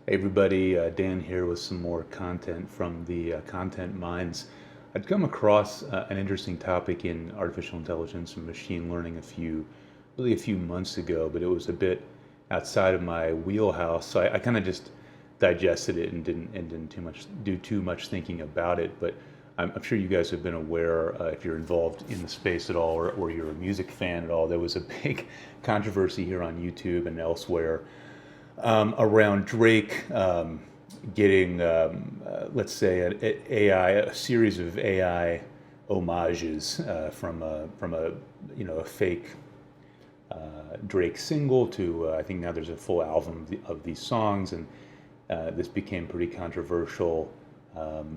Hey everybody, Dan here with some more content from the Content Mines. I'd come across an interesting topic in artificial intelligence and machine learning really a few months ago, but it was a bit outside of my wheelhouse. So I kind of just digested it and didn't do too much thinking about it. But I'm sure you guys have been aware, if you're involved in the space at all, or you're a music fan at all. There was a big controversy here on YouTube and elsewhere around Drake getting, let's say, a series of AI homages from a a fake Drake single to I think now there's a full album of these songs, and this became pretty controversial.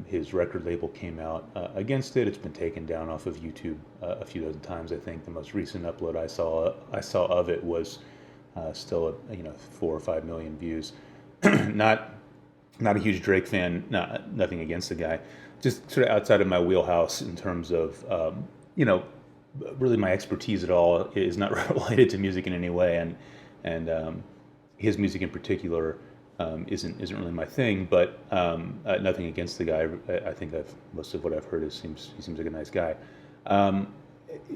His record label came out against it. It's been taken down off of YouTube a few dozen times. I think the most recent upload I saw of it was still 4 or 5 million views. not not a huge Drake fan. Nothing against the guy. Just sort of outside of my wheelhouse in terms of really my expertise at all is not related to music in any way, and his music in particular isn't really my thing. But nothing against the guy. I think most of what I've heard he seems like a nice guy. Um,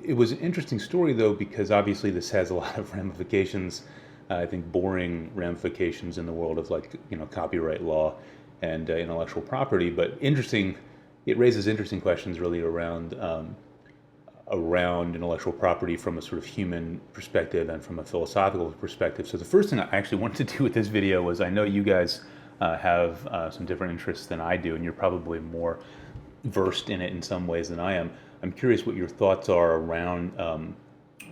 it was an interesting story though, because obviously this has a lot of ramifications. I think boring ramifications in the world of copyright law and intellectual property. But interesting, it raises interesting questions really around intellectual property from a sort of human perspective and from a philosophical perspective. So the first thing I actually wanted to do with this video was, I know you guys have some different interests than I do, and you're probably more versed in it in some ways than I am. I'm curious what your thoughts are around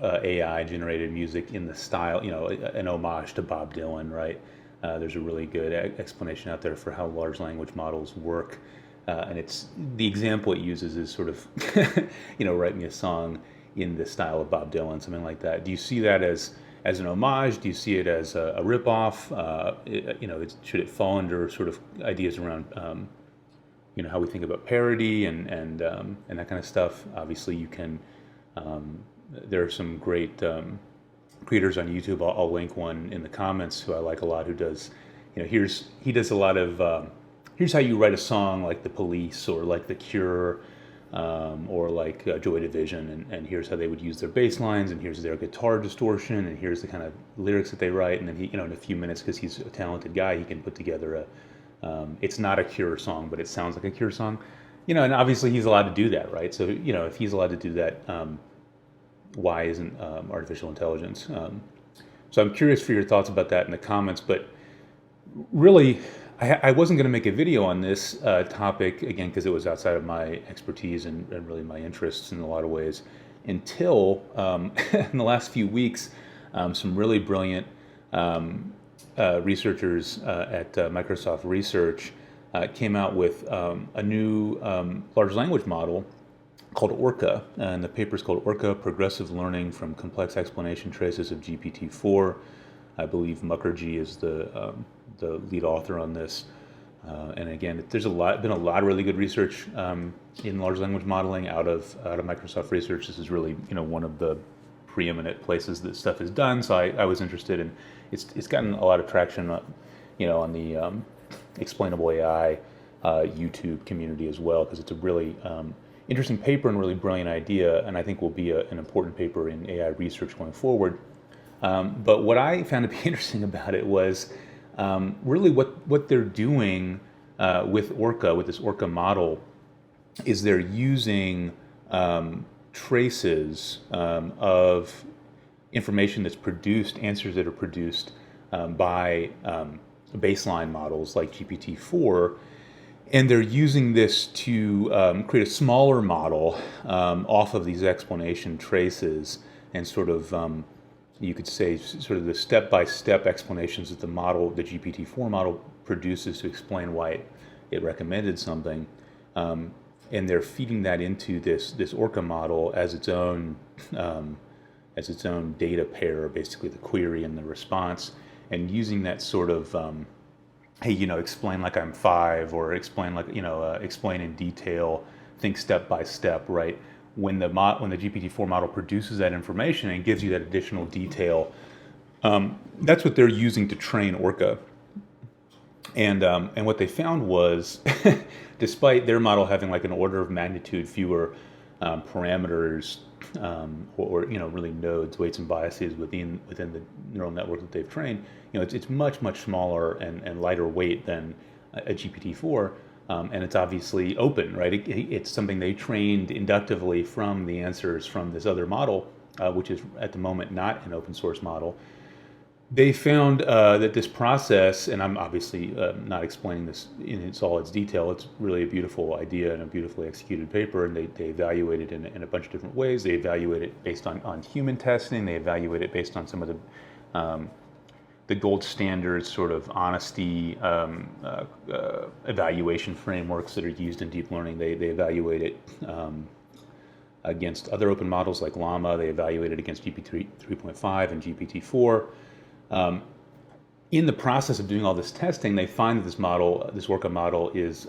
AI generated music in the style, an homage to Bob Dylan, right? There's a really good explanation out there for how large language models work. And it's the example it uses is sort of, write me a song in the style of Bob Dylan, something like that. Do you see that as an homage? Do you see it as a ripoff? Should it fall under sort of ideas around how we think about parody and that kind of stuff? Obviously, you can. There are some great creators on YouTube. I'll link one in the comments who I like a lot. Who does, he does a lot of. Here's how you write a song like The Police or like The Cure, or like Joy Division, and here's how they would use their bass lines, and here's their guitar distortion, and here's the kind of lyrics that they write, and then he, in a few minutes, because he's a talented guy, he can put together it's not a Cure song, but it sounds like a Cure song, and obviously he's allowed to do that, right? So, if he's allowed to do that, why isn't artificial intelligence? So I'm curious for your thoughts about that in the comments, but really, I wasn't going to make a video on this topic, again, because it was outside of my expertise and really my interests in a lot of ways, until in the last few weeks, some really brilliant researchers at Microsoft Research came out with a new large language model called Orca, and the paper is called Orca: Progressive Learning from Complex Explanation Traces of GPT-4. I believe Mukherjee is the lead author on this. And again, there's been a lot of really good research in large language modeling out of Microsoft Research. This is really one of the preeminent places that stuff is done. So I was interested in it's gotten a lot of traction, on the explainable AI YouTube community as well, because it's a really interesting paper and really brilliant idea, and I think will be an important paper in AI research going forward. But what I found to be interesting about it was really what they're doing with Orca, with this Orca model, is they're using traces of information that's produced, answers that are produced by baseline models like GPT-4, and they're using this to create a smaller model off of these explanation traces, and sort of you could say sort of the step-by-step explanations that the GPT-4 model produces to explain why it recommended something, and they're feeding that into this Orca model as its own data pair, basically the query and the response, and using that sort of hey, explain like I'm five, or explain like, explain in detail, think step by step, right? When the GPT-4 model produces that information and gives you that additional detail, that's what they're using to train Orca. And what they found was, despite their model having like an order of magnitude fewer parameters, or really nodes, weights, and biases within the neural network that they've trained, it's much smaller and lighter weight than a GPT-4, and it's obviously open, right? It's something they trained inductively from the answers from this other model, which is at the moment not an open source model. They found that this process, and I'm obviously not explaining this in all its detail, it's really a beautiful idea and a beautifully executed paper, and they evaluate it in a bunch of different ways. They evaluate it based on human testing. They evaluate it based on some of the gold standard sort of honesty evaluation frameworks that are used in deep learning. They evaluate it against other open models like Llama. They evaluate it against GPT 3.5 and GPT-4. In the process of doing all this testing, they find that this Orca model, is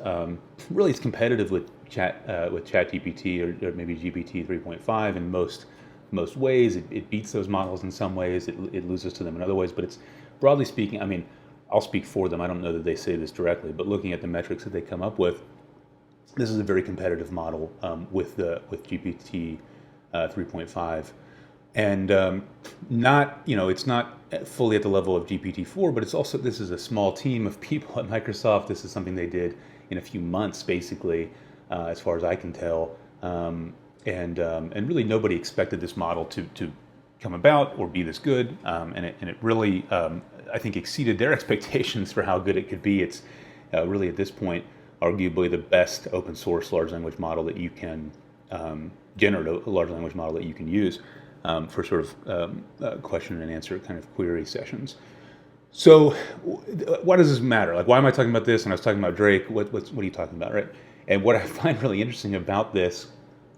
really it's competitive with ChatGPT or maybe GPT 3.5 in most ways. It beats those models in some ways. It loses to them in other ways. But it's broadly speaking, I mean, I'll speak for them. I don't know that they say this directly, but looking at the metrics that they come up with, this is a very competitive model with GPT 3.5. And it's not fully at the level of GPT-4, but this is a small team of people at Microsoft. This is something they did in a few months, basically, as far as I can tell. And really nobody expected this model to come about or be this good. And it really, I think, exceeded their expectations for how good it could be. It's really at this point, arguably the best open source large language model that you can generate, a large language model that you can use. For sort of question and answer kind of query sessions. So why does this matter? Like, why am I talking about this? And I was talking about Drake. What are you talking about, right? And what I find really interesting about this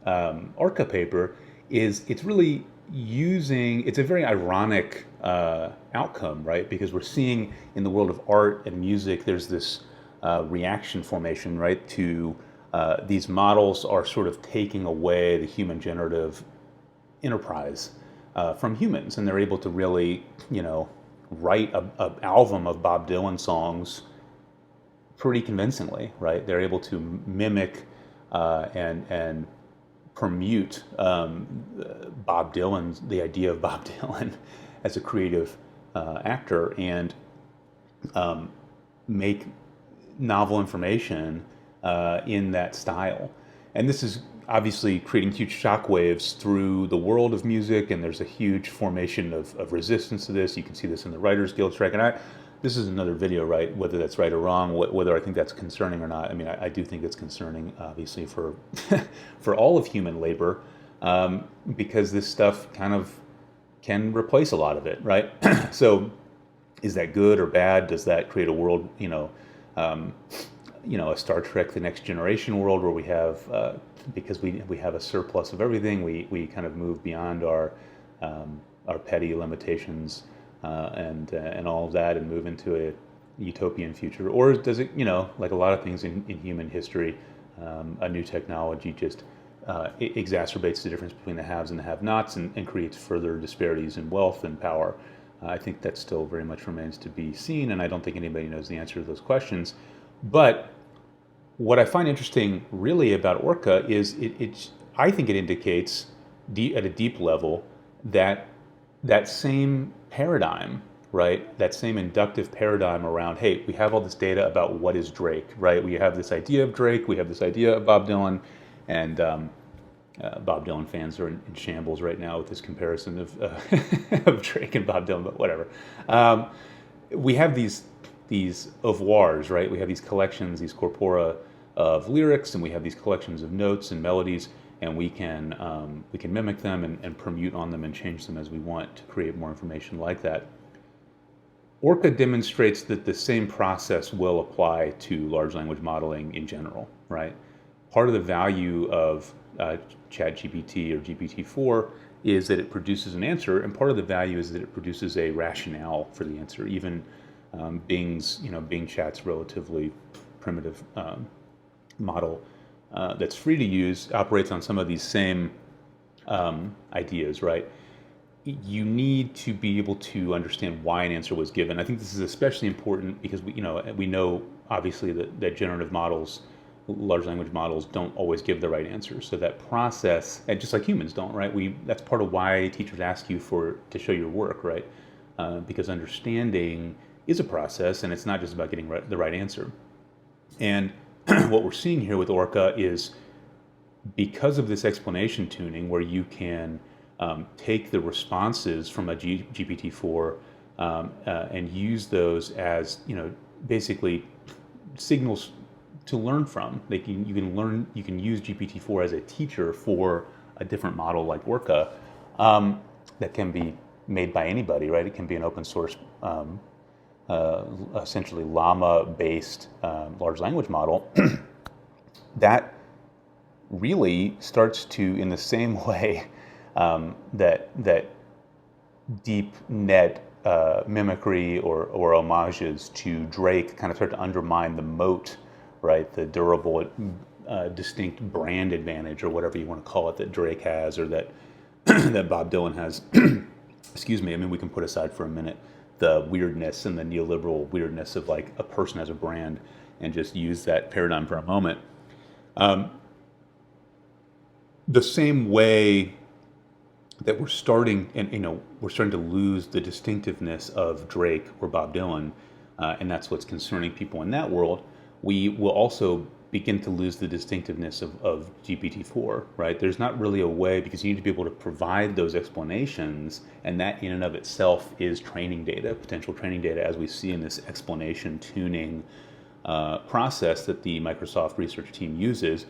Orca paper is it's really it's a very ironic outcome, right? Because we're seeing in the world of art and music, there's this reaction formation, right? To these models are sort of taking away the human generative enterprise from humans, and they're able to really, write an album of Bob Dylan songs pretty convincingly, right? They're able to mimic and permute the idea of Bob Dylan as a creative actor, and make novel information in that style. And this is obviously creating huge shockwaves through the world of music, and there's a huge formation of resistance to this. You can see this in the Writers Guild strike, and this is another video, right? Whether that's right or wrong, whether I think that's concerning or not. I mean, I do think it's concerning, obviously, for for all of human labor, because this stuff kind of can replace a lot of it, right? So, is that good or bad? Does that create a world, a Star Trek: The Next Generation world where we have, because we have a surplus of everything, we kind of move beyond our petty limitations and all of that, and move into a utopian future? Or does it, like a lot of things in human history, a new technology just it exacerbates the difference between the haves and the have-nots, and creates further disparities in wealth and power? I think that still very much remains to be seen, and I don't think anybody knows the answer to those questions. But what I find interesting really about Orca is I think it indicates at a deep level that same paradigm, right? That same inductive paradigm around, hey, we have all this data about what is Drake, right? We have this idea of Drake, we have this idea of Bob Dylan, and Bob Dylan fans are in shambles right now with this comparison of of Drake and Bob Dylan, but whatever. We have these oeuvres, right? We have these collections, these corpora of lyrics, and we have these collections of notes and melodies, and we can mimic them and permute on them and change them as we want to create more information like that. Orca demonstrates that the same process will apply to large language modeling in general, right? Part of the value of ChatGPT or GPT-4 is that it produces an answer, and part of the value is that it produces a rationale for the answer. Even Bing Chat's relatively primitive model that's free to use operates on some of these same ideas, right? you need to be able to understand why an answer was given. I think this is especially important because we know obviously that generative models, large language models, don't always give the right answer. So that process, and just like humans don't, right? That's part of why teachers ask you to show your work, right? Because understanding is a process, and it's not just about getting the right answer. And what we're seeing here with Orca is because of this explanation tuning, where you can take the responses from a GPT-4 and use those as basically signals to learn from. You can use GPT-4 as a teacher for a different model like Orca that can be made by anybody, right? It can be an open source, essentially llama-based large language model that really starts to, in the same way that deep net mimicry or homages to Drake kind of start to undermine the moat, right? The durable, distinct brand advantage, or whatever you want to call it, that Drake has, or that that Bob Dylan has. Excuse me. I mean, we can put aside for a minute the weirdness and the neoliberal weirdness of like a person as a brand, and just use that paradigm for a moment. The same way that we're starting, and we're starting to lose the distinctiveness of Drake or Bob Dylan, and that's what's concerning people in that world. We will also begin to lose the distinctiveness of GPT-4, right? There's not really a way, because you need to be able to provide those explanations, and that in and of itself is training data, potential training data, as we see in this explanation tuning process that the Microsoft research team uses.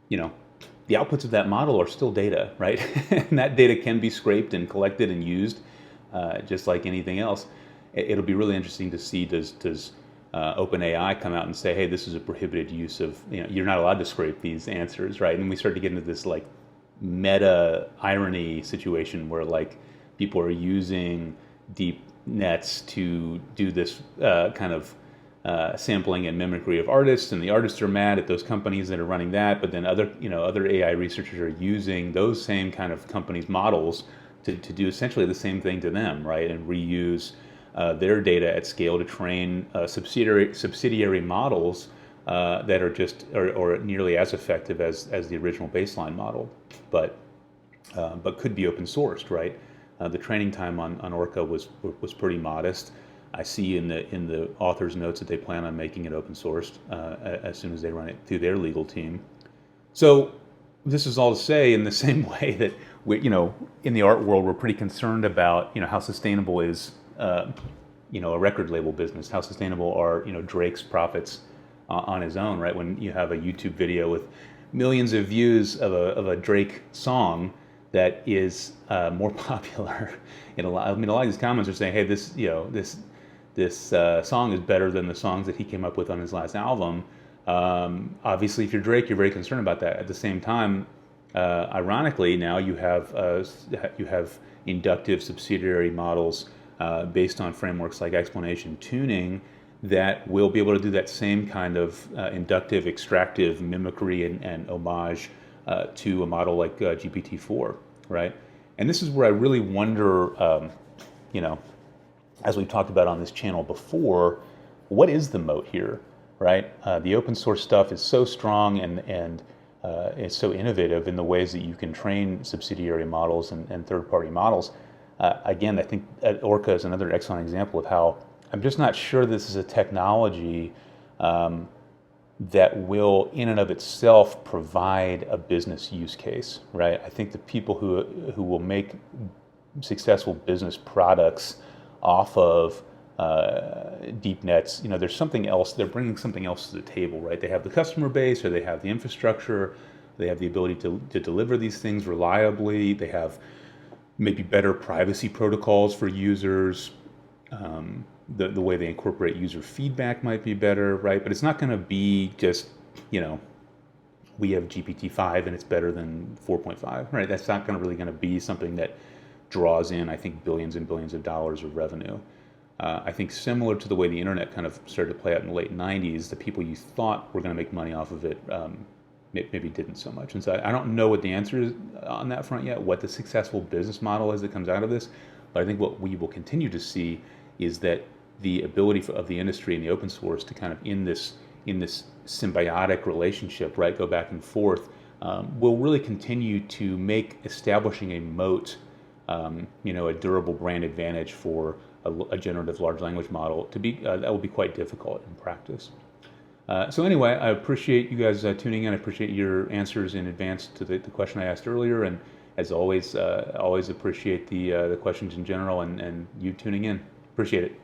The outputs of that model are still data, right? And that data can be scraped and collected and used, just like anything else. It'll be really interesting to see, does OpenAI come out and say, hey, this is a prohibited use of, you're not allowed to scrape these answers, right? And we start to get into this like meta irony situation where like people are using deep nets to do this kind of sampling and mimicry of artists, and the artists are mad at those companies that are running that, but then other AI researchers are using those same kind of companies' models to do essentially the same thing to them, right? And reuse their data at scale to train subsidiary models that are just or nearly as effective as the original baseline model, but could be open sourced, right? The training time on Orca was pretty modest. I see in the author's notes that they plan on making it open sourced as soon as they run it through their legal team. So this is all to say, in the same way that in the art world, we're pretty concerned about how sustainable is a record label business. How sustainable are Drake's profits on his own, right? When you have a YouTube video with millions of views of a Drake song that is more popular. A lot of these comments are saying, hey, this song is better than the songs that he came up with on his last album. Obviously, if you're Drake, you're very concerned about that. At the same time, ironically, now you have inductive subsidiary models based on frameworks like explanation tuning that will be able to do that same kind of inductive, extractive mimicry and homage to a model like GPT-4, right? And this is where I really wonder, as we've talked about on this channel before, what is the moat here, right? The open source stuff is so strong and it's so innovative in the ways that you can train subsidiary models and third-party models. Again, I think Orca is another excellent example of how I'm just not sure this is a technology that will, in and of itself, provide a business use case, right? I think the people who will make successful business products off of deep nets, there's something else. They're bringing something else to the table, right? They have the customer base, or they have the infrastructure. They have the ability to deliver these things reliably. They have maybe better privacy protocols for users. The way they incorporate user feedback might be better, right? But it's not going to be just, we have GPT-5 and it's better than 4.5, right? That's not really going to be something that draws in, I think, billions and billions of dollars of revenue. I think similar to the way the internet kind of started to play out in the late 90s, the people you thought were going to make money off of it maybe didn't so much. And so I don't know what the answer is on that front yet, what the successful business model is that comes out of this. But I think what we will continue to see is that the ability of the industry and the open source to kind of in this symbiotic relationship, right, go back and forth, will really continue to make establishing a moat, a durable brand advantage for a generative large language model to be that will be quite difficult in practice. So anyway, I appreciate you guys tuning in. I appreciate your answers in advance to the question I asked earlier, and as always, always appreciate the questions in general and you tuning in. Appreciate it.